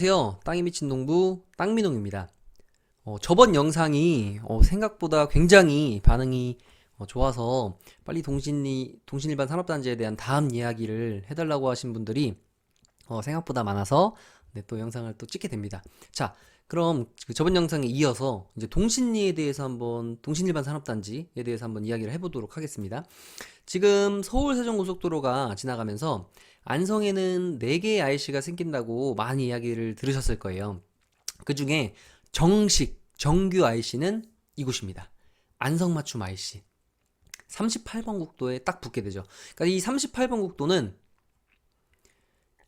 안녕하세요. 땅이 미친 농부 땅민홍입니다. 저번 영상이 생각보다 굉장히 반응이 좋아서 빨리 동신일반 산업단지에 대한 다음 이야기를 해달라고 하신 분들이 생각보다 많아서 네, 또 영상을 또 찍게 됩니다. 자, 그럼 그 저번 영상에 이어서 이제 동신리에 대해서 한번 동신일반 산업단지에 대해서 한번 이야기를 해보도록 하겠습니다. 지금 서울 세종고속도로가 지나가면서 안성에는 4개의 IC가 생긴다고 많이 이야기를 들으셨을 거예요. 그 중에 정규 IC는 이곳입니다. 안성맞춤 IC. 38번 국도에 딱 붙게 되죠. 그러니까 이 38번 국도는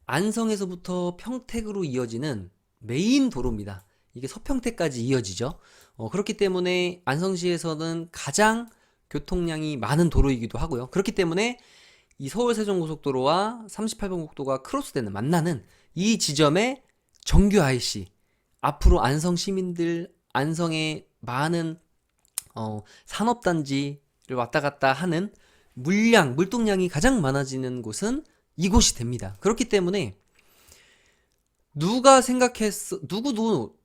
안성에서부터 평택으로 이어지는 메인 도로입니다. 이게 서평택까지 이어지죠. 그렇기 때문에 안성시에서는 가장 교통량이 많은 도로이기도 하고요. 그렇기 때문에 이 서울 세종고속도로와 38번 국도가 크로스되는 만나는 이 지점에 정규 IC, 앞으로 안성 시민들, 안성의 많은 산업단지를 왔다 갔다 하는 물동량이 가장 많아지는 곳은 이곳이 됩니다. 그렇기 때문에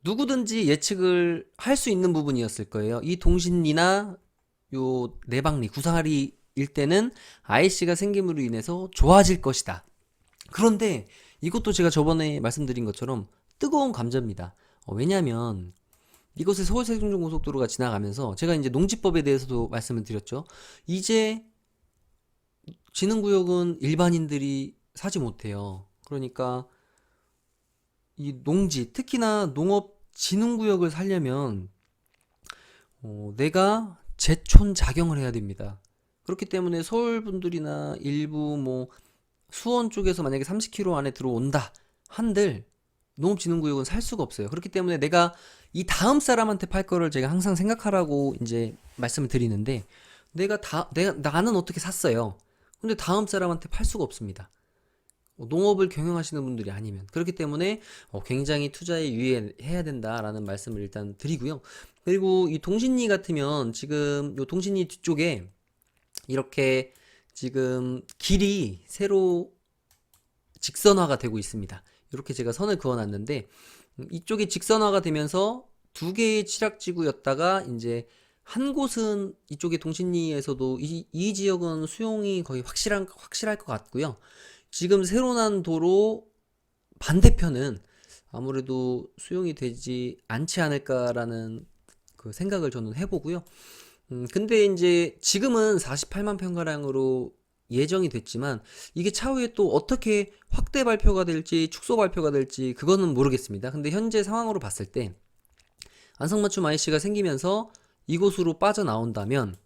누구든지 예측을 할 수 있는 부분이었을 거예요. 이 동신리나 요 내방리, 구상아리 일대는 IC가 생김으로 인해서 좋아질 것이다. 그런데 이것도 제가 저번에 말씀드린 것처럼 뜨거운 감자입니다. 왜냐면 이곳에 서울세종고속도로가 지나가면서 제가 이제 농지법에 대해서도 말씀을 드렸죠. 이제 지능구역은 일반인들이 사지 못해요. 그러니까 이 농지, 특히나 농업진흥구역을 살려면 내가 제촌 자경을 해야 됩니다. 그렇기 때문에 서울 분들이나 일부 뭐 수원 쪽에서 만약에 30km 안에 들어온다 한들 농업진흥구역은 살 수가 없어요. 그렇기 때문에 내가 이 다음 사람한테 팔 거를 제가 항상 생각하라고 이제 말씀을 드리는데 나는 어떻게 샀어요. 근데 다음 사람한테 팔 수가 없습니다. 농업을 경영하시는 분들이 아니면. 그렇기 때문에 굉장히 투자에 유의해야 된다라는 말씀을 일단 드리고요. 그리고 이 동신리 같으면 지금 요 동신리 뒤쪽에 이렇게 지금 길이 새로 직선화가 되고 있습니다. 이렇게 제가 선을 그어놨는데 이쪽이 직선화가 되면서 2개의 취락지구였다가 이제 한 곳은 이쪽에 동신리에서도 이 지역은 수용이 거의 확실할 것 같고요. 지금 새로 난 도로 반대편은 아무래도 수용이 되지 않지 않을까라는 그 생각을 저는 해보고요. 근데 이제 지금은 48만 평가량으로 예정이 됐지만 이게 차후에 또 어떻게 확대 발표가 될지 축소 발표가 될지 그거는 모르겠습니다. 근데 현재 상황으로 봤을 때 안성맞춤 IC가 생기면서 이곳으로 빠져나온다면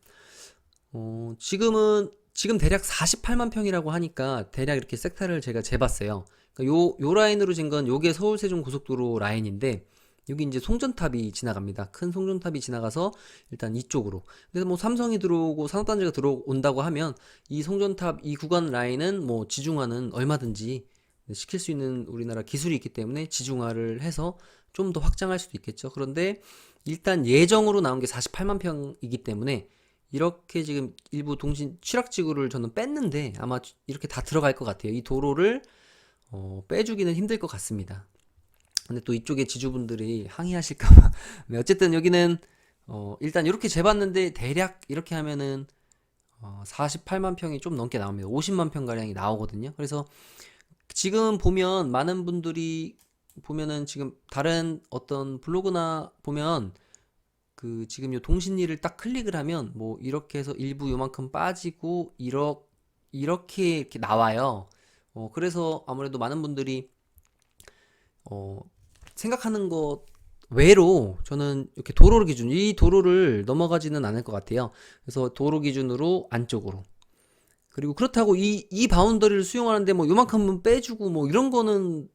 지금 대략 48만 평이라고 하니까 대략 이렇게 섹터를 제가 재봤어요. 그러니까 요 라인으로 진 건 요게 서울 세종 고속도로 라인인데 여기 이제 송전탑이 지나갑니다. 큰 송전탑이 지나가서 일단 이쪽으로. 근데 뭐 삼성이 들어오고 산업단지가 들어온다고 하면 이 송전탑 이 구간 라인은 뭐 지중화는 얼마든지 시킬 수 있는 우리나라 기술이 있기 때문에 지중화를 해서 좀 더 확장할 수도 있겠죠. 그런데 일단 예정으로 나온 게 48만 평이기 때문에 이렇게 지금 일부 동신 취락지구를 저는 뺐는데 아마 이렇게 다 들어갈 것 같아요. 이 도로를 빼주기는 힘들 것 같습니다. 근데 또 이쪽에 지주분들이 항의하실까봐. 네, 어쨌든 여기는 일단 이렇게 재봤는데 대략 이렇게 하면은 48만 평이 좀 넘게 나옵니다. 50만 평 가량이 나오거든요. 그래서 지금 보면 많은 분들이 보면은 지금 다른 어떤 블로그나 보면 그 지금 요 동신리를 딱 클릭을 하면 뭐 이렇게 해서 일부 요만큼 빠지고 이렇게 나와요. 그래서 아무래도 많은 분들이 생각하는 것 외로 저는 이렇게 도로 기준 이 도로를 넘어가지는 않을 것 같아요. 그래서 도로 기준으로 안쪽으로 그리고 그렇다고 이 바운더리를 수용하는데 뭐 요만큼은 빼주고 뭐 이런 거는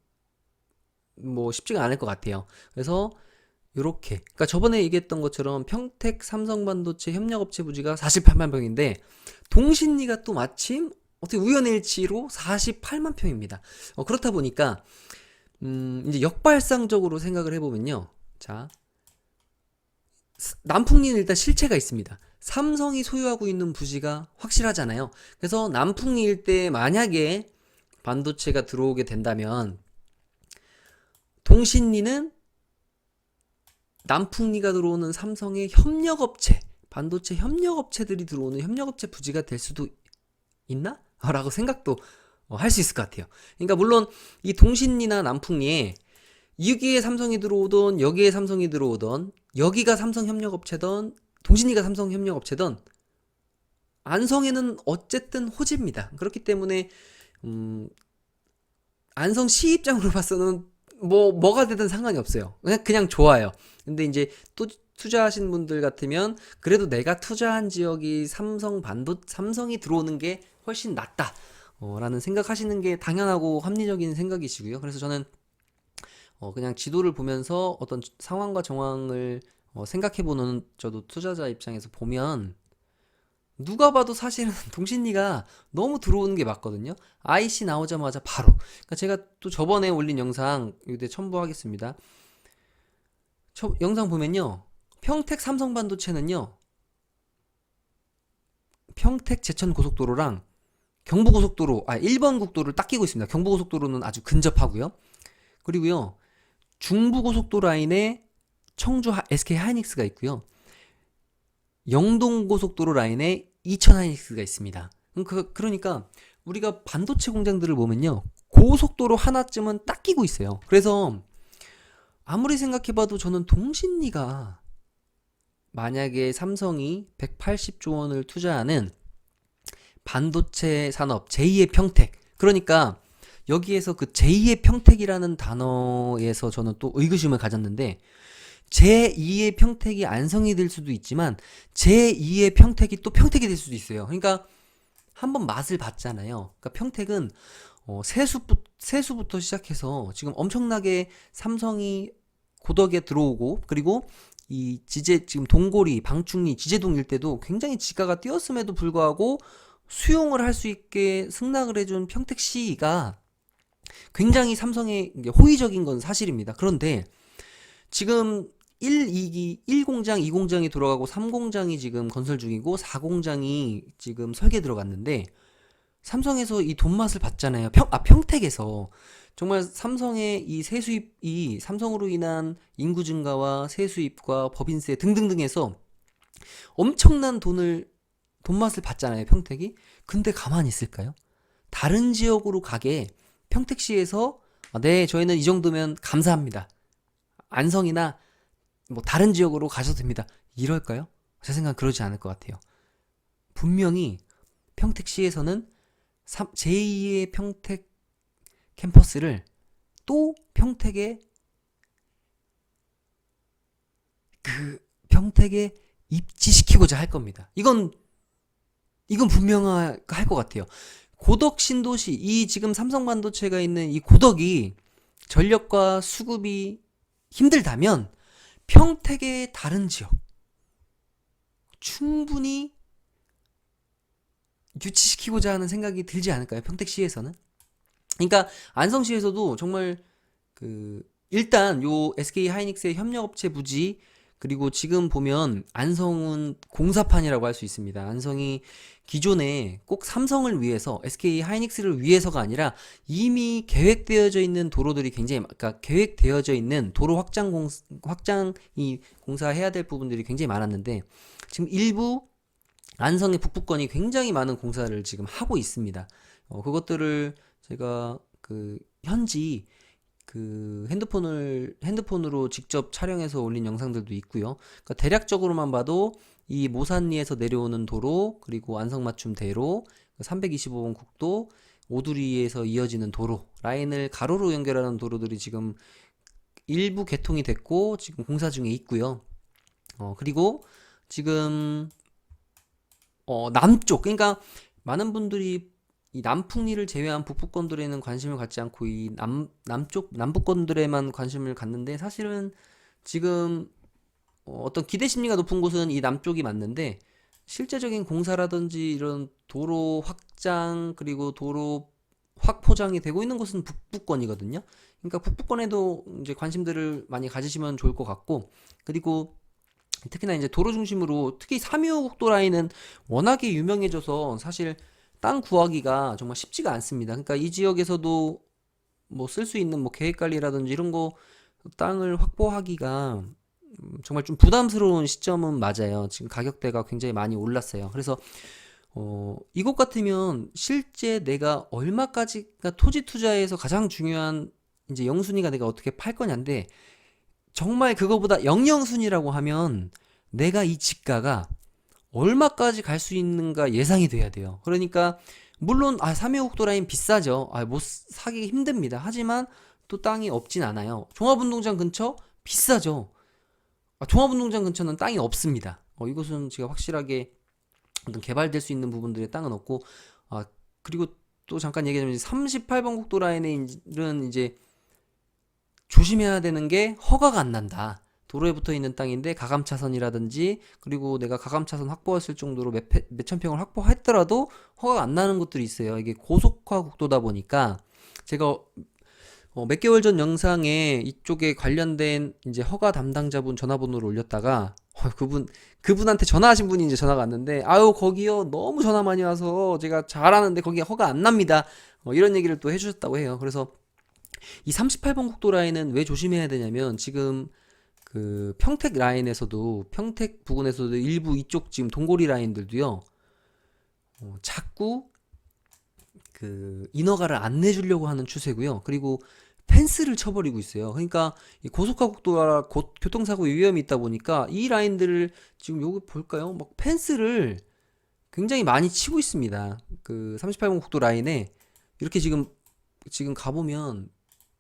뭐 쉽지가 않을 것 같아요. 그래서 요렇게 그러니까 저번에 얘기했던 것처럼 평택 삼성반도체 협력업체 부지가 48만 평인데 동신리가 또 마침 어떻게 우연의 일치로 48만 평입니다. 그렇다 보니까 이제 역발상적으로 생각을 해보면요. 자, 남풍리는 일단 실체가 있습니다. 삼성이 소유하고 있는 부지가 확실하잖아요. 그래서 남풍리 일대에 만약에 반도체가 들어오게 된다면 동신리는 남풍리가 들어오는 삼성의 협력업체, 반도체 협력업체들이 들어오는 협력업체 부지가 될 수도 있나? 라고 생각도 할 수 있을 것 같아요. 그러니까 물론 이 동신리나 남풍리에 여기에 삼성이 들어오던 여기에 삼성이 들어오던 여기가 삼성 협력업체던 동신리가 삼성 협력업체던 안성에는 어쨌든 호재입니다. 그렇기 때문에 안성시 입장으로 봐서는 뭐가 되든 상관이 없어요. 그냥 좋아요. 근데 이제 또 투자하신 분들 같으면 그래도 내가 투자한 지역이 삼성이 들어오는 게 훨씬 낫다. 라는 생각하시는 게 당연하고 합리적인 생각이시고요. 그래서 저는 그냥 지도를 보면서 어떤 상황과 정황을 생각해보는 저도 투자자 입장에서 보면 누가 봐도 사실은 동신리가 너무 들어오는 게 맞거든요. IC 나오자마자 바로. 그러니까 제가 또 저번에 올린 영상 여기에 첨부하겠습니다. 영상 보면요. 평택 삼성반도체는요. 평택 제천 고속도로랑 경부고속도로, 1번 국도를 딱 끼고 있습니다. 경부고속도로는 아주 근접하고요. 그리고요. 중부고속도로 라인에 청주 SK 하이닉스가 있고요. 영동고속도로 라인에 이천 하이닉스가 있습니다. 그러니까 우리가 반도체 공장들을 보면요. 고속도로 하나쯤은 딱 끼고 있어요. 그래서 아무리 생각해봐도 저는 동신리가 만약에 삼성이 180조 원을 투자하는 반도체 산업 제2의 평택, 그러니까 여기에서 그 제2의 평택이라는 단어에서 저는 또 의구심을 가졌는데 제2의 평택이 안성이 될 수도 있지만 제2의 평택이 또 평택이 될 수도 있어요. 그러니까 한번 맛을 봤잖아요. 그러니까 평택은 세수부터 시작해서 지금 엄청나게 삼성이 고덕에 들어오고, 그리고 이 지금 동고리, 방충리, 지제동 일대도 굉장히 지가가 뛰었음에도 불구하고 수용을 할 수 있게 승낙을 해준 평택시가 굉장히 삼성에 호의적인 건 사실입니다. 그런데 지금 1공장, 2공장이 돌아가고 3공장이 지금 건설 중이고 4공장이 지금 설계 들어갔는데 삼성에서 이 돈맛을 봤잖아요. 평택에서 정말 삼성의 이 세수입이 삼성으로 인한 인구 증가와 세수입과 법인세 등등등에서 엄청난 돈맛을 봤잖아요. 평택이. 근데 가만히 있을까요? 다른 지역으로 가게 평택시에서 네, 저희는 이 정도면 감사합니다. 안성이나 뭐 다른 지역으로 가셔도 됩니다. 이럴까요? 제 생각은 그러지 않을 것 같아요. 분명히 평택시에서는 제2의 평택 캠퍼스를 또 평택에 입지시키고자 할 겁니다. 이건 분명할 것 같아요. 고덕 신도시, 이 지금 삼성반도체가 있는 이 고덕이 전력과 수급이 힘들다면 평택의 다른 지역 충분히 유치시키고자 하는 생각이 들지 않을까요? 평택시에서는. 그러니까 안성시에서도 정말 일단 요 SK 하이닉스의 협력업체 부지, 그리고 지금 보면 안성은 공사판이라고 할 수 있습니다. 안성이 기존에 꼭 삼성을 위해서, SK 하이닉스를 위해서가 아니라 이미 계획되어져 있는 도로들이 그러니까 계획되어져 있는 도로 확장이 공사해야 될 부분들이 굉장히 많았는데 지금 일부 안성의 북부권이 굉장히 많은 공사를 지금 하고 있습니다. 그것들을 제가 현지 핸드폰으로 직접 촬영해서 올린 영상들도 있고요. 그러니까 대략적으로만 봐도 이 모산리에서 내려오는 도로, 그리고 안성맞춤대로, 325번 국도, 오두리에서 이어지는 도로, 라인을 가로로 연결하는 도로들이 지금 일부 개통이 됐고 지금 공사 중에 있고요. 그리고 지금 남쪽, 그러니까 많은 분들이 이 남풍리를 제외한 북부권들에는 관심을 갖지 않고 이 남부권들에만 관심을 갖는데, 사실은 지금 어떤 기대 심리가 높은 곳은 이 남쪽이 맞는데 실제적인 공사라든지 이런 도로 확장, 그리고 도로 확포장이 되고 있는 곳은 북부권이거든요. 그러니까 북부권에도 이제 관심들을 많이 가지시면 좋을 것 같고, 그리고 특히나 이제 도로 중심으로 특히 325 국도 라인은 워낙에 유명해져서 사실 땅 구하기가 정말 쉽지가 않습니다. 그러니까 이 지역에서도 뭐 쓸 수 있는 뭐 계획 관리라든지 이런 거 땅을 확보하기가 정말 좀 부담스러운 시점은 맞아요. 지금 가격대가 굉장히 많이 올랐어요. 그래서 이곳 같으면 실제 내가 얼마까지가 토지 투자에서 가장 중요한 이제 영순위가 내가 어떻게 팔 거냐인데, 정말 그거보다 영영순위라고 하면 내가 이 집가가 얼마까지 갈 수 있는가 예상이 돼야 돼요. 그러니까 물론 3.25국도 라인 비싸죠. 못 사기 힘듭니다. 하지만 또 땅이 없진 않아요. 종합운동장 근처 비싸죠. 종합운동장 근처는 땅이 없습니다. 이곳은 제가 확실하게 어떤 개발될 수 있는 부분들의 땅은 없고, 그리고 또 잠깐 얘기하자면 38번 국도 라인은 이제 조심해야 되는 게 허가가 안 난다. 도로에 붙어 있는 땅인데 가감차선이라든지, 그리고 내가 가감차선 확보했을 정도로 몇천 평을 확보했더라도 허가가 안 나는 것들이 있어요. 이게 고속화 국도다 보니까 제가 몇 개월 전 영상에 이쪽에 관련된 이제 허가 담당자분 전화번호를 올렸다가 그분한테 전화하신 분이 이제 전화가 왔는데, 아유 거기요 너무 전화 많이 와서 제가 잘하는데 거기 허가 안 납니다. 이런 얘기를 또 해주셨다고 해요. 그래서 이 38번 국도 라인은 왜 조심해야 되냐면, 지금 그 평택 라인에서도, 평택 부근에서도 일부 이쪽 지금 동고리 라인들도요, 자꾸 그 인허가를 안 내주려고 하는 추세고요. 그리고 펜스를 쳐버리고 있어요. 그러니까 이 고속화 국도라 곧 교통사고 위험이 있다 보니까 이 라인들을 지금 여기 볼까요? 막 펜스를 굉장히 많이 치고 있습니다. 그 38번 국도 라인에 이렇게 지금 가보면,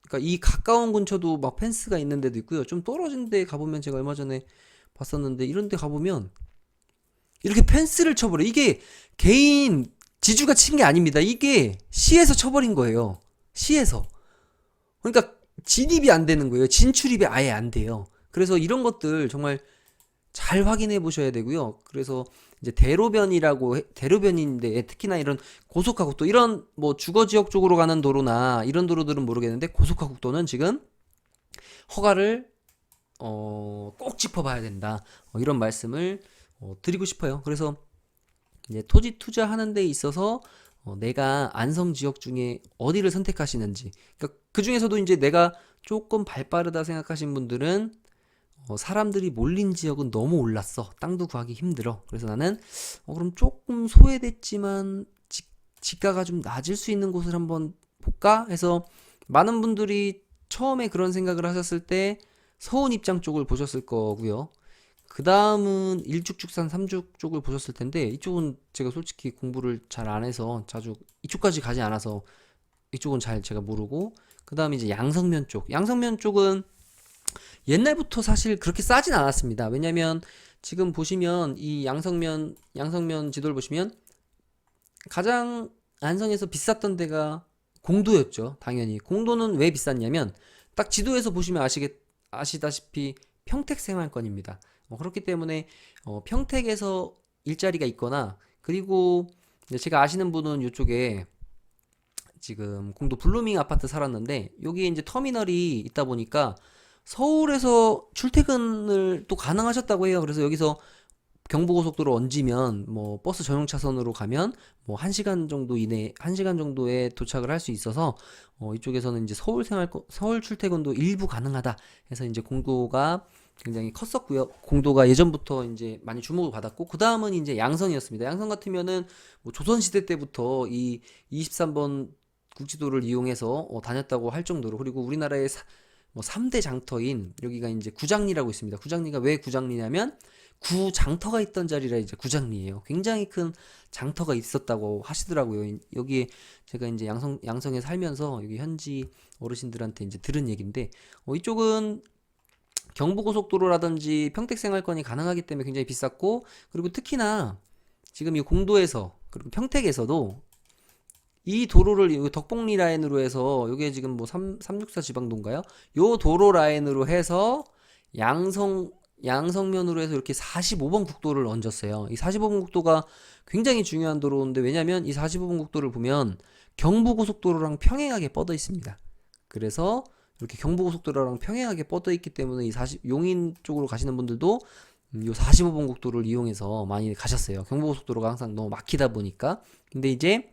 그러니까 이 가까운 근처도 막 펜스가 있는 데도 있고요. 좀 떨어진 데 가보면, 제가 얼마 전에 봤었는데 이런 데 가보면 이렇게 펜스를 쳐버려. 이게 개인 지주가 친 게 아닙니다. 이게 시에서 쳐버린 거예요. 시에서. 그러니까 진입이 안 되는 거예요. 진출입이 아예 안 돼요. 그래서 이런 것들 정말 잘 확인해 보셔야 되고요. 그래서 이제 대로변인데, 특히나 이런 고속화국도, 이런 뭐 주거지역 쪽으로 가는 도로나 이런 도로들은 모르겠는데, 고속화국도는 지금 허가를 꼭 짚어봐야 된다. 이런 말씀을 드리고 싶어요. 그래서 이제 토지 투자하는 데 있어서 내가 안성 지역 중에 어디를 선택하시는지, 그러니까 그 중에서도 이제 내가 조금 발빠르다 생각하신 분들은 사람들이 몰린 지역은 너무 올랐어, 땅도 구하기 힘들어, 그래서 나는 그럼 조금 소외됐지만 지가가 좀 낮을 수 있는 곳을 한번 볼까 해서, 많은 분들이 처음에 그런 생각을 하셨을 때 서운 입장 쪽을 보셨을 거고요. 그 다음은 일죽죽산 삼죽 쪽을 보셨을 텐데, 이쪽은 제가 솔직히 공부를 잘 안 해서 자주 이쪽까지 가지 않아서 이쪽은 잘 제가 모르고, 그 다음에 이제 양성면 쪽은 옛날부터 사실 그렇게 싸진 않았습니다. 왜냐면 지금 보시면 이 양성면 지도를 보시면 가장 안성에서 비쌌던 데가 공도였죠. 당연히 공도는 왜 비쌌냐면, 딱 지도에서 보시면 아시다시피 평택 생활권입니다. 그렇기 때문에 평택에서 일자리가 있거나, 그리고 제가 아시는 분은 이쪽에 지금 공도 블루밍 아파트 살았는데, 여기에 이제 터미널이 있다 보니까 서울에서 출퇴근을 또 가능하셨다고 해요. 그래서 여기서 경부고속도로 얹으면 뭐 버스 전용 차선으로 가면 뭐 1시간 정도 이내, 1시간 정도에 도착을 할 수 있어서 이쪽에서는 이제 서울 출퇴근도 일부 가능하다 해서 이제 공도가 굉장히 컸었고요. 공도가 예전부터 이제 많이 주목을 받았고, 그 다음은 이제 양성이었습니다. 양성 같으면은 뭐 조선시대 때부터 이 23번 국지도를 이용해서 다녔다고 할 정도로, 그리고 우리나라의 뭐 3대 장터인, 여기가 이제 구장리라고 있습니다. 구장리가 왜 구장리냐면 구장터가 있던 자리라 이제 구장리예요. 굉장히 큰 장터가 있었다고 하시더라고요. 여기에 제가 이제 양성에 살면서 여기 현지 어르신들한테 이제 들은 얘기인데, 이쪽은 경부고속도로라든지 평택생활권이 가능하기 때문에 굉장히 비쌌고, 그리고 특히나 지금 이 공도에서, 그리고 평택에서도 이 도로를 이 덕봉리 라인으로 해서, 요게 지금 뭐 364 지방도인가요? 요 도로 라인으로 해서 양성면으로 해서 이렇게 45번 국도를 얹었어요. 이 45번 국도가 굉장히 중요한 도로인데, 왜냐면 이 45번 국도를 보면 경부고속도로랑 평행하게 뻗어 있습니다. 그래서 이렇게 경부고속도로랑 평행하게 뻗어 있기 때문에 용인 쪽으로 가시는 분들도 이 45번 국도를 이용해서 많이 가셨어요. 경부고속도로가 항상 너무 막히다 보니까. 근데 이제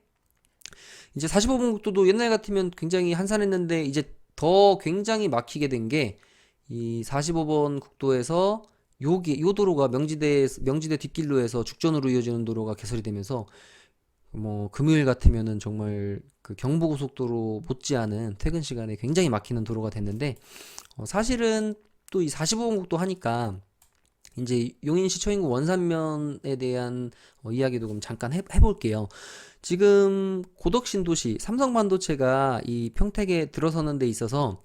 45번 국도도 옛날 같으면 굉장히 한산했는데, 이제 더 굉장히 막히게 된 게 이 45번 국도에서 요 도로가 명지대 뒷길로에서 죽전으로 이어지는 도로가 개설이 되면서 뭐 금요일 같으면은 정말 그 경부고속도로 못지않은 퇴근 시간에 굉장히 막히는 도로가 됐는데, 사실은 또 이 45번 국도 하니까 이제 용인시 초인구 원산면에 대한 이야기도 좀 잠깐 해볼게요. 지금 고덕신도시 삼성반도체가 이 평택에 들어서는 데 있어서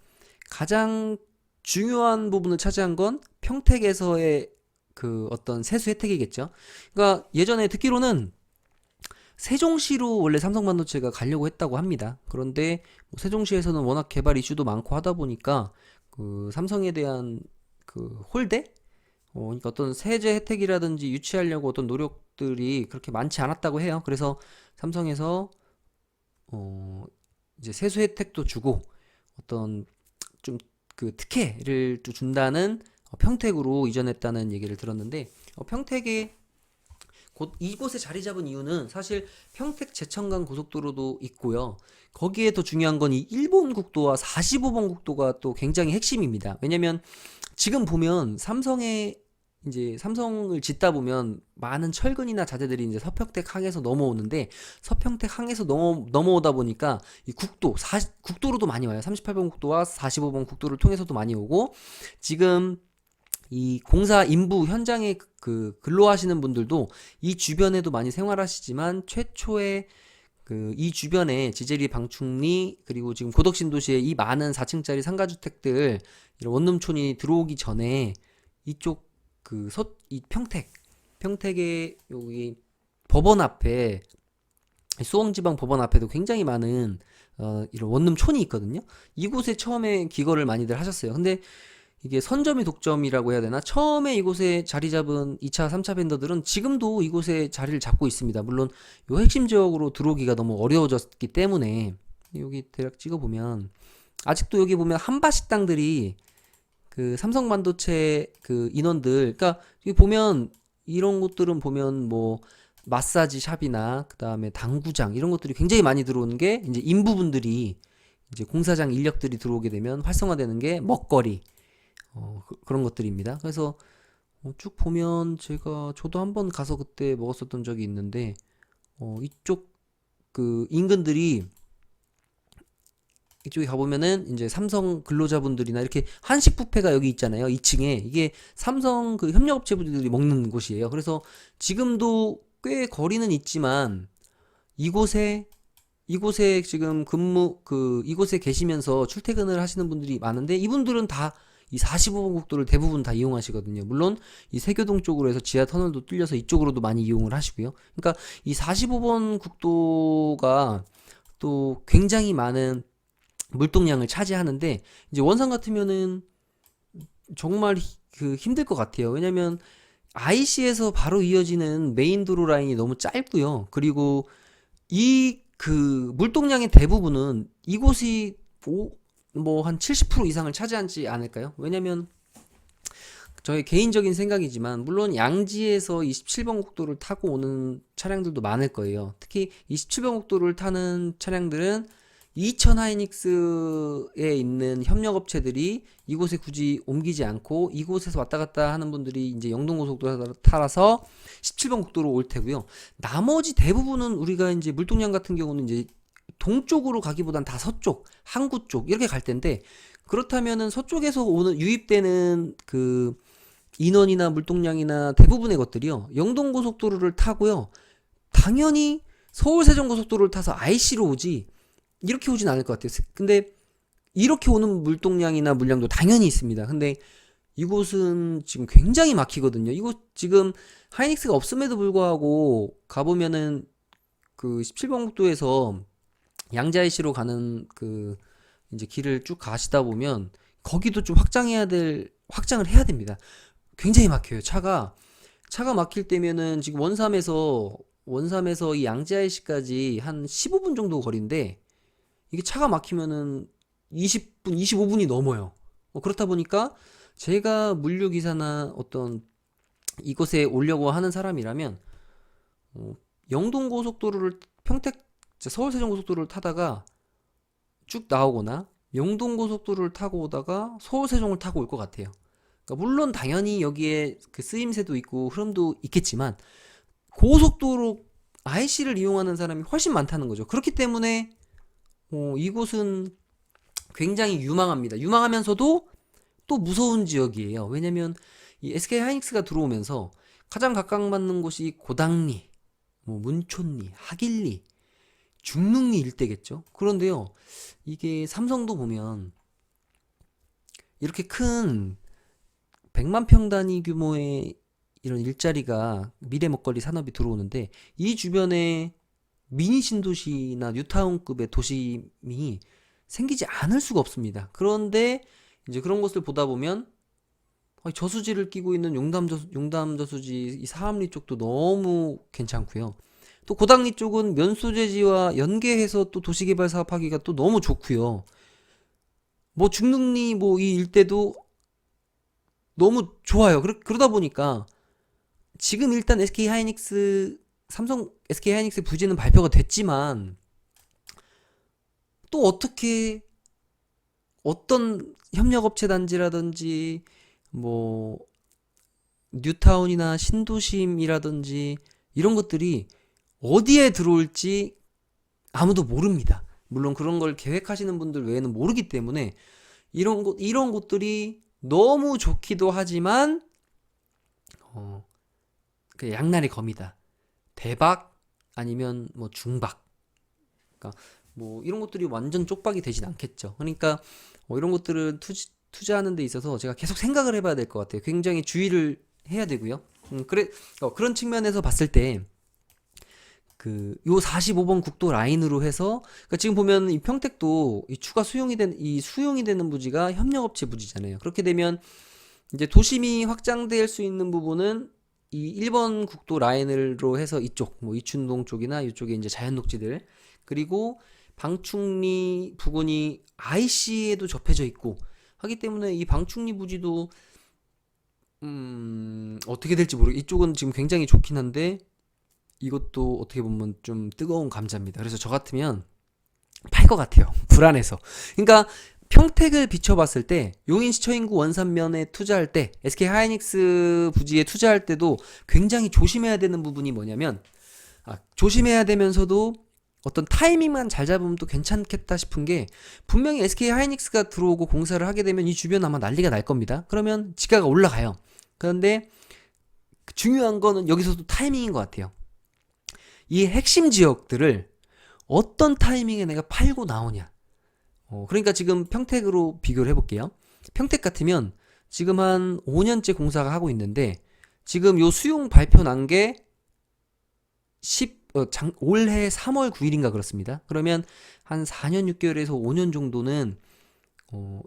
가장 중요한 부분을 차지한 건 평택에서의 그 어떤 세수 혜택이겠죠. 그러니까 예전에 듣기로는 세종시로 원래 삼성반도체가 가려고 했다고 합니다. 그런데 뭐 세종시에서는 워낙 개발 이슈도 많고 하다 보니까 그 삼성에 대한 그 홀대? 그러니까 어떤 세제 혜택이라든지 유치하려고 어떤 노력들이 그렇게 많지 않았다고 해요. 그래서 삼성에서 어 이제 세수 혜택도 주고 어떤 좀 그 특혜를 또 준다는 평택으로 이전했다는 얘기를 들었는데, 평택에 이곳에 자리 잡은 이유는 사실 평택 제천간 고속도로도 있고요. 거기에 더 중요한 건 이 일본 국도와 45번 국도가 또 굉장히 핵심입니다. 왜냐면 지금 보면 삼성을 짓다 보면 많은 철근이나 자재들이 이제 서평택 항에서 넘어오는데, 서평택 항에서 넘어오다 보니까 이 국도로도 많이 와요. 38번 국도와 45번 국도를 통해서도 많이 오고, 지금 이 공사 인부 현장에 근로하시는 분들도 이 주변에도 많이 생활하시지만, 최초의 이 주변에 지제리 방충리 그리고 지금 고덕신도시에 이 많은 4층짜리 상가주택들, 이런 원룸촌이 들어오기 전에 이쪽 이 평택의 여기 법원 앞에, 수원지방 법원 앞에도 굉장히 많은 이런 원룸촌이 있거든요. 이곳에 처음에 기거를 많이들 하셨어요. 근데 이게 선점이 독점이라고 해야 되나? 처음에 이곳에 자리 잡은 2차, 3차 벤더들은 지금도 이곳에 자리를 잡고 있습니다. 물론 요 핵심 지역으로 들어오기가 너무 어려워졌기 때문에, 여기 대략 찍어보면 아직도 여기 보면 한바 식당들이 그 삼성반도체 그 인원들, 그러니까 여기 보면 이런 곳들은 보면 뭐 마사지 샵이나 그 다음에 당구장 이런 것들이 굉장히 많이 들어오는 게, 이제 인부분들이 이제 공사장 인력들이 들어오게 되면 활성화되는 게 먹거리, 그런 것들입니다. 그래서 쭉 보면 저도 한번 가서 그때 먹었었던 적이 있는데, 이쪽 그 인근들이, 이쪽에 가보면은 이제 삼성 근로자분들이나 이렇게 한식 뷔페가 여기 있잖아요. 2층에. 이게 삼성 그 협력업체분들이 먹는 곳이에요. 그래서 지금도 꽤 거리는 있지만 이곳에 지금 이곳에 계시면서 출퇴근을 하시는 분들이 많은데, 이분들은 다 이 45번 국도를 대부분 다 이용하시거든요. 물론 이 세교동 쪽으로 해서 지하 터널도 뚫려서 이쪽으로도 많이 이용을 하시고요. 그러니까 이 45번 국도가 또 굉장히 많은 물동량을 차지하는데, 이제 원산 같으면은 정말 힘들 것 같아요. 왜냐면 IC에서 바로 이어지는 메인 도로 라인이 너무 짧고요. 그리고 이 물동량의 대부분은 이곳이 뭐 한 70% 이상을 차지하지 않을까요? 왜냐면 저의 개인적인 생각이지만, 물론 양지에서 27번 국도를 타고 오는 차량들도 많을 거예요. 특히 27번 국도를 타는 차량들은 이천 하이닉스에 있는 협력업체들이 이곳에 굳이 옮기지 않고 이곳에서 왔다 갔다 하는 분들이 이제 영동고속도로 타라서 17번 국도로 올 테고요. 나머지 대부분은 우리가 이제 물동량 같은 경우는 이제 동쪽으로 가기보단 다 서쪽, 항구 쪽 이렇게 갈 텐데, 그렇다면은 서쪽에서 유입되는 그 인원이나 물동량이나 대부분의 것들이요, 영동고속도로를 타고요, 당연히 서울 세종고속도로를 타서 IC로 오지 이렇게 오진 않을 것 같아요. 근데 이렇게 오는 물동량이나 물량도 당연히 있습니다. 근데 이곳은 지금 굉장히 막히거든요. 이곳 지금 하이닉스가 없음에도 불구하고 가보면은 그 17번 국도에서 양자이시로 가는 이제 길을 쭉 가시다 보면 거기도 좀 확장을 해야 됩니다. 굉장히 막혀요. 차가 막힐 때면은 지금 원삼에서 이 양자이시까지 한 15분 정도 거리인데, 이게 차가 막히면은 20분, 25분이 넘어요. 그렇다 보니까 제가 물류기사나 어떤 이곳에 오려고 하는 사람이라면 영동고속도로를 서울세종고속도로를 타다가 쭉 나오거나, 영동고속도로를 타고 오다가 서울 세종을 타고 올 것 같아요. 그러니까 물론 당연히 여기에 그 쓰임새도 있고 흐름도 있겠지만 고속도로 IC를 이용하는 사람이 훨씬 많다는 거죠. 그렇기 때문에 이곳은 굉장히 유망합니다. 유망하면서도 또 무서운 지역이에요. 왜냐면 이 SK 하이닉스가 들어오면서 가장 각광받는 곳이 고당리, 뭐 문촌리, 하길리, 중릉리 일대겠죠. 그런데요, 이게 삼성도 보면 이렇게 큰 100만 평 단위 규모의 이런 일자리가 미래 먹거리 산업이 들어오는데 이 주변에 미니 신도시나 뉴타운급의 도심이 생기지 않을 수가 없습니다. 그런데 이제 그런 것을 보다 보면 저수지를 끼고 있는 용담 저수지 이 사암리 쪽도 너무 괜찮고요. 또 고당리 쪽은 면소재지와 연계해서 또 도시개발 사업하기가 또 너무 좋고요. 뭐 중릉리 뭐 이 일대도 너무 좋아요. 그러다 보니까 지금 일단 SK 하이닉스 삼성 SK 하이닉스 부지는 발표가 됐지만 또 어떻게 어떤 협력업체 단지라든지 뭐 뉴타운이나 신도심이라든지 이런 것들이 어디에 들어올지 아무도 모릅니다. 물론 그런 걸 계획하시는 분들 외에는 모르기 때문에 이런 곳들이 너무 좋기도 하지만 그 양날의 검이다. 대박 아니면 뭐 중박. 그러니까 뭐 이런 것들이 완전 쪽박이 되진 않겠죠. 그러니까 이런 것들을 투자하는 데 있어서 제가 계속 생각을 해봐야 될 것 같아요. 굉장히 주의를 해야 되고요. 그런 측면에서 봤을 때 요 45번 국도 라인으로 해서 그러니까 지금 보면 이 평택도 이 추가 수용이 되는 부지가 협력업체 부지잖아요. 그렇게 되면 이제 도심이 확장될 수 있는 부분은 이 1번 국도 라인으로 해서 이쪽 뭐 이춘동 쪽이나 이쪽에 이제 자연녹지들 그리고 방충리 부근이 IC에도 접해져 있고 하기 때문에 이 방충리 부지도 어떻게 될지 이쪽은 지금 굉장히 좋긴 한데 이것도 어떻게 보면 좀 뜨거운 감자입니다. 그래서 저 같으면 팔 것 같아요. 불안해서. 그러니까 평택을 비춰봤을 때 용인시 처인구 원산면에 투자할 때 SK 하이닉스 부지에 투자할 때도 굉장히 조심해야 되는 부분이 뭐냐면 조심해야 되면서도 어떤 타이밍만 잘 잡으면 또 괜찮겠다 싶은 게 분명히 SK 하이닉스가 들어오고 공사를 하게 되면 이 주변 아마 난리가 날 겁니다. 그러면 지가가 올라가요. 그런데 중요한 거는 여기서도 타이밍인 것 같아요. 이 핵심 지역들을 어떤 타이밍에 내가 팔고 나오냐. 그러니까 지금 평택으로 비교를 해볼게요. 평택 같으면 지금 한 5년째 공사가 하고 있는데 지금 요 수용 발표 난 게 올해 3월 9일인가 그렇습니다. 그러면 한 4년 6개월에서 5년 정도는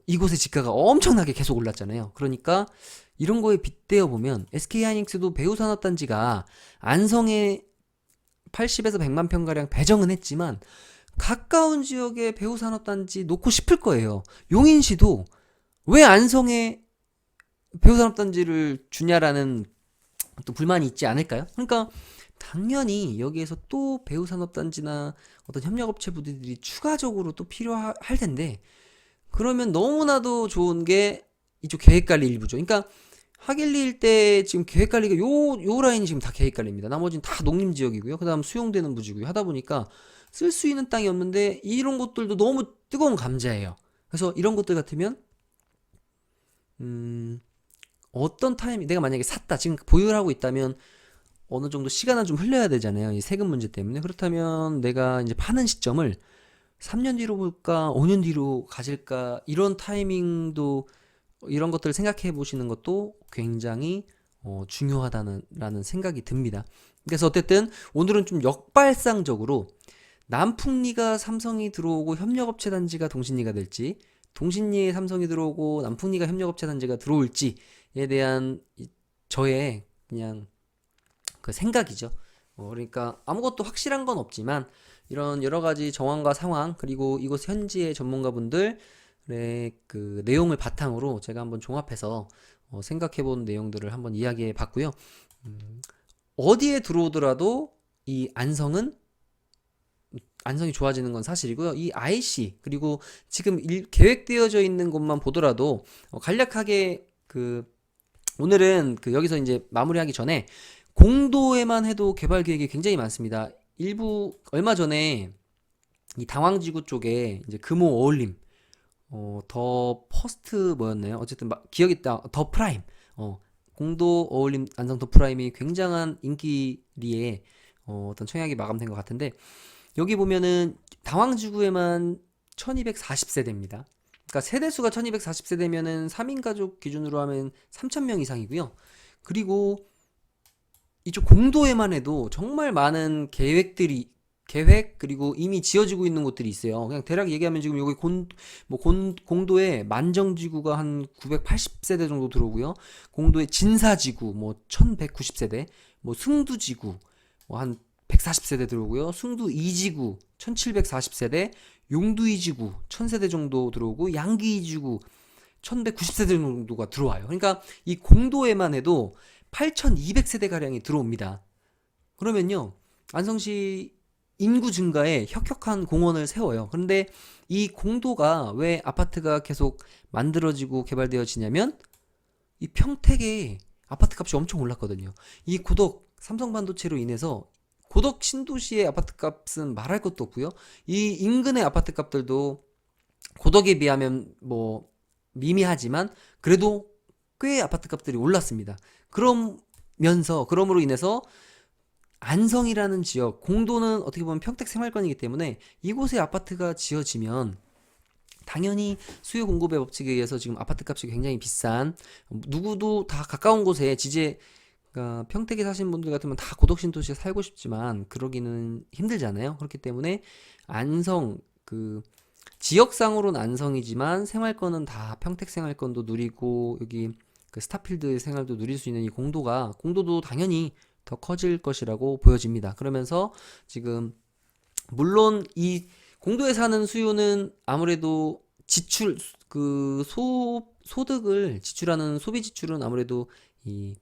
이곳의 지가가 엄청나게 계속 올랐잖아요. 그러니까 이런 거에 빗대어 보면 SK하이닉스도 배우산업단지가 안성에 80에서 100만 평가량 배정은 했지만 가까운 지역에 배우산업단지 놓고 싶을 거예요. 용인시도 왜 안성에 배우산업단지를 주냐라는 또 불만이 있지 않을까요? 그러니까 당연히 여기에서 또 배우산업단지나 어떤 협력업체 부지들이 추가적으로 또 필요할 텐데 그러면 너무나도 좋은 게 이쪽 계획관리 일부죠. 그러니까 하길리 일대 지금 계획관리가 요 라인이 지금 다 계획관리입니다. 나머지는 다 농림지역이고요. 그 다음 수용되는 부지고요. 하다 보니까 쓸 수 있는 땅이 없는데 이런 것들도 너무 뜨거운 감자예요. 그래서 이런 것들 같으면 어떤 타이밍 내가 만약에 샀다 지금 보유를 하고 있다면 어느 정도 시간은 좀 흘려야 되잖아요. 이 세금 문제 때문에. 그렇다면 내가 이제 파는 시점을 3년 뒤로 볼까 5년 뒤로 가질까 이런 타이밍도 이런 것들을 생각해 보시는 것도 굉장히 중요하다는 생각이 듭니다. 그래서 어쨌든 오늘은 좀 역발상적으로 남풍리가 삼성이 들어오고 협력업체 단지가 동신리가 될지 동신리에 삼성이 들어오고 남풍리가 협력업체 단지가 들어올지에 대한 저의 그냥 그 생각이죠. 그러니까 아무것도 확실한 건 없지만 이런 여러 가지 정황과 상황 그리고 이곳 현지의 전문가분들의 그 내용을 바탕으로 제가 한번 종합해서 생각해본 내용들을 한번 이야기해 봤고요. 어디에 들어오더라도 이 안성은 안성이 좋아지는 건 사실이고요. 이 IC 그리고 지금 계획되어져 있는 것만 보더라도 간략하게 오늘은 여기서 이제 마무리하기 전에 공도에만 해도 개발 계획이 굉장히 많습니다. 일부 얼마 전에 이 당황지구 쪽에 이제 금호 어울림 더 퍼스트 뭐였나요? 어쨌든 기억이 더 프라임 공도 어울림 안성 더 프라임이 굉장한 인기리에 어떤 청약이 마감된 것 같은데 여기 보면은 당황지구에만 1240세대입니다. 그러니까 세대수가 1240세대면은 3인 가족 기준으로 하면 3000명 이상이고요. 그리고 이쪽 공도에만 해도 정말 많은 계획 그리고 이미 지어지고 있는 곳들이 있어요. 그냥 대략 얘기하면 지금 여기 공도에 만정지구가 한 980세대 정도 들어오고요. 공도에 진사지구 뭐 1190세대, 뭐 승두지구 한 140세대 들어오고요. 승두 2지구 1740세대, 용두 2지구 1000세대 정도 들어오고 양기 2지구 1190세대 정도가 들어와요. 그러니까 이 공도에만 해도 8200세대 가량이 들어옵니다. 그러면요. 안성시 인구 증가에 혁혁한 공원을 세워요. 그런데 이 공도가 왜 아파트가 계속 만들어지고 개발되어지냐면 이 평택에 아파트 값이 엄청 올랐거든요. 이 고덕 삼성반도체로 인해서 고덕 신도시의 아파트 값은 말할 것도 없고요. 이 인근의 아파트 값들도 고덕에 비하면 뭐 미미하지만 그래도 꽤 아파트 값들이 올랐습니다. 그럼으로 인해서 안성이라는 지역, 공도는 어떻게 보면 평택 생활권이기 때문에 이곳에 아파트가 지어지면 당연히 수요 공급의 법칙에 의해서 지금 아파트 값이 굉장히 비싼 누구도 다 가까운 곳에 그러니까 평택에 사시는 분들 같으면 다 고덕 신도시에 살고 싶지만 그러기는 힘들잖아요. 그렇기 때문에 안성 지역상으로는 안성이지만 생활권은 다 평택 생활권도 누리고 여기 스타필드 생활도 누릴 수 있는 이 공도도 당연히 더 커질 것이라고 보여집니다. 그러면서 지금 물론 이 공도에 사는 수요는 아무래도 지출 소득을 지출하는 소비 지출은 아무래도 이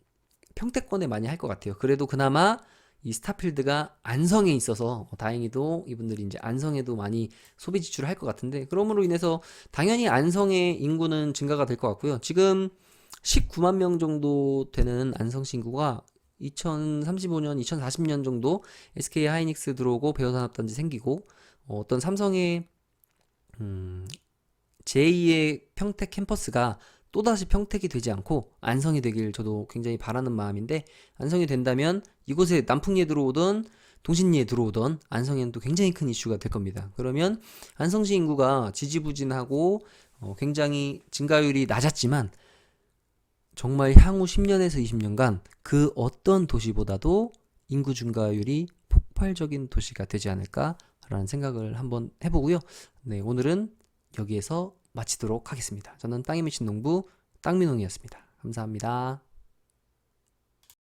평택권에 많이 할 것 같아요. 그래도 그나마 이 스타필드가 안성에 있어서 다행히도 이분들이 이제 안성에도 많이 소비 지출을 할 것 같은데 그러므로 인해서 당연히 안성의 인구는 증가가 될 것 같고요. 지금 19만 명 정도 되는 안성시 인구가 2035년, 2040년 정도 SK 하이닉스 들어오고 베어산업단지 생기고 어떤 삼성의 제2의 평택 캠퍼스가 또다시 평택이 되지 않고 안성이 되길 저도 굉장히 바라는 마음인데 안성이 된다면 이곳에 남풍리에 들어오던 동신리에 들어오던 안성에는 또 굉장히 큰 이슈가 될 겁니다. 그러면 안성시 인구가 지지부진하고 굉장히 증가율이 낮았지만 정말 향후 10년에서 20년간 그 어떤 도시보다도 인구 증가율이 폭발적인 도시가 되지 않을까라는 생각을 한번 해보고요. 네, 오늘은 여기에서 마치도록 하겠습니다. 저는 땅이 미친 농부 땅민홍이었습니다. 감사합니다.